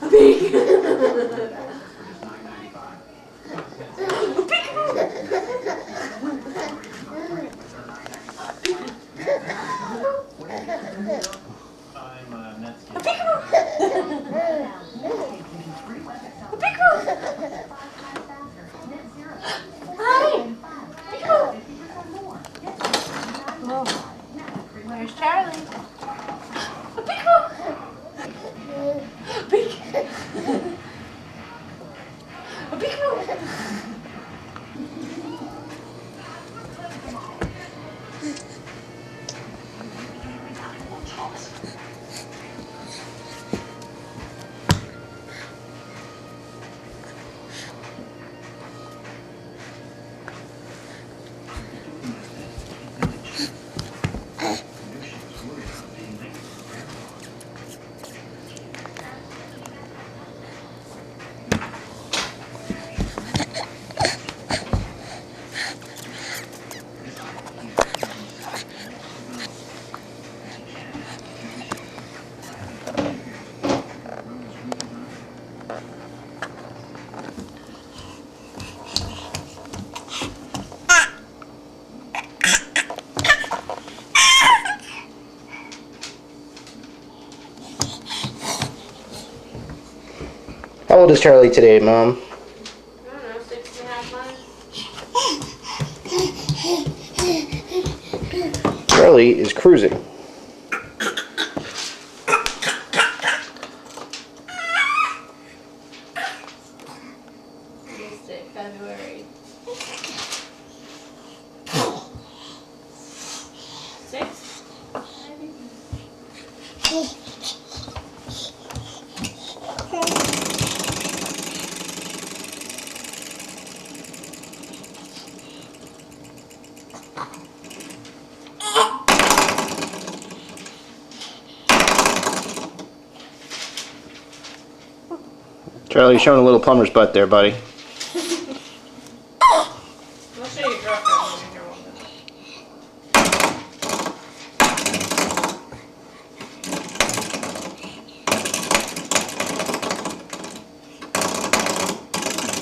Big. There's Charlie. How old is Charlie today, Mom? I don't know, 6.5 months. Charlie is cruising. Missed it, February 6th, maybe? Charlie, you're showing a little plumber's butt there, buddy.